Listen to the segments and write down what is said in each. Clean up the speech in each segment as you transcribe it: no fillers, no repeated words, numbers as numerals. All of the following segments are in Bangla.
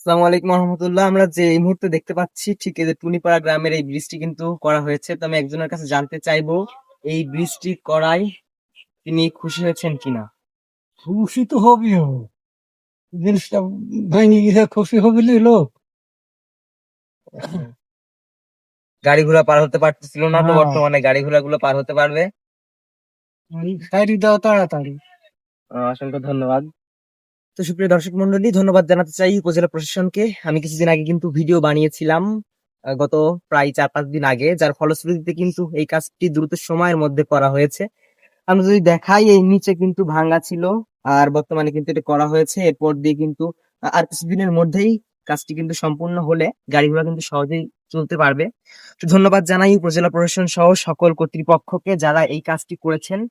আসসালামু আলাইকুম রহমতুল্লাহ। আমরা যে এই মুহূর্তে দেখতে পাচ্ছি ঠিক এই যে টুনিপাড়া গ্রামের এই ব্রিজটি কিন্তু করা হয়েছে। তো আমি একজনের কাছে জানতে চাইবো এই ব্রিজটি করায় তিনি খুশি হয়েছেন কিনা। খুশি তো হবি হবে। জিনিসটা ভেঙে গেছে, খুশি হবে না লোক। আচ্ছা। গাড়ি ঘোড়া পার হতে পারতেছিল না, তো হ্যাঁ, বর্তমানে গাড়ি ঘোড়া গুলো পার হতে পারবে। সাইড দাও তাড়াতাড়ি। অসংখ্য ধন্যবাদ। তো সুপ্রিয় দর্শক মন্ডলী, ধন্যবাদ জানাতে চাই উপজেলা প্রশাসনকে। আমি কিছুদিন আগে কিন্তু ভিডিও বানিয়েছিলাম, গত প্রায় 4-5 দিন আগে, যার ফলশ্রুতিতে কিন্তু এই কাজটি দ্রুত সময়ের মধ্যে করা হয়েছে। আমরা যদি দেখাই, এই নিচে কিন্তু ভাঙা ছিল, আর বর্তমানে কিন্তু এটা করা হয়েছে। এরপর দিয়ে কিন্তু আর কিছুদিনের মধ্যেই কাজটি কিন্তু সম্পূর্ণ হলে গাড়িগুলো কিন্তু সহজেই চলতে পারবে। তো ধন্যবাদ জানাই উপজেলা প্রশাসন সহ সকল কর্তৃপক্ষকে যারা এই কাজটি করেছেন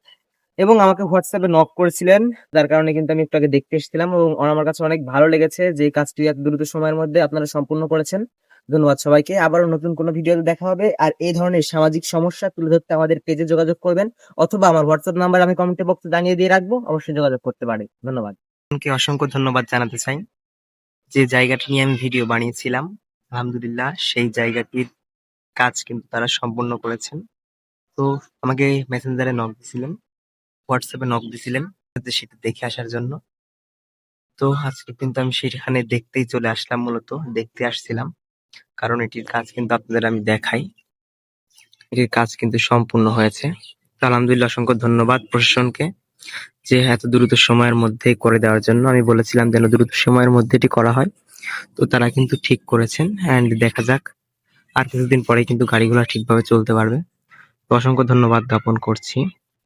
এবং আমাকে হোয়াটসঅ্যাপে নক করেছিলেন, যার কারণে কিন্তু আমি একটু আগে দেখতে এসেছিলাম এবং আমার কাছে অনেক ভালো লেগেছে যে এই কাজটি এত দ্রুত সময়ের মধ্যে আপনারা সম্পূর্ণ করেছেন। ধন্যবাদ সবাইকে। আবারও নতুন কোনো ভিডিওতে দেখা হবে। আর এই ধরনের সামাজিক সমস্যা তুলে ধরতে আমাদের পেজে যোগাযোগ করবেন, অথবা আমার হোয়াটসঅ্যাপ নাম্বার আমি কমেন্ট বক্সে জানিয়ে দিয়ে রাখবো, অবশ্যই যোগাযোগ করতে পারে। ধন্যবাদ। অসংখ্য ধন্যবাদ জানাতে চাই। যে জায়গাটি নিয়ে আমি ভিডিও বানিয়েছিলাম, আলহামদুলিল্লাহ সেই জায়গাটির কাজ কিন্তু তারা সম্পূর্ণ করেছেন। তো আমাকে মেসেঞ্জারে নক দিছিলেন, হোয়াটসঅ্যাপে নক দিছিলেন যাতে সেটা দেখে আসার জন্য। তো আজকে কিন্তু আমি সেখানে দেখতেই চলে আসলাম, মূলত দেখতে আসছিলাম, কারণ এটির কাজ কিন্তু আপনাদের আমি দেখাই। এটির কাজ কিন্তু সম্পূর্ণ হয়েছে। তো আলহামদুলিল্লাহ, অসংখ্য ধন্যবাদ প্রশাসনকে যে এত দ্রুত সময়ের মধ্যে করে দেওয়ার জন্য। আমি বলেছিলাম যেন দ্রুত সময়ের মধ্যে এটি করা হয়, তো তারা কিন্তু ঠিক করেছেন। অ্যান্ড দেখা যাক, আর কিছুদিন পরে কিন্তু গাড়িগুলো ঠিকভাবে চলতে পারবে। তো অসংখ্য ধন্যবাদ জ্ঞাপন করছি।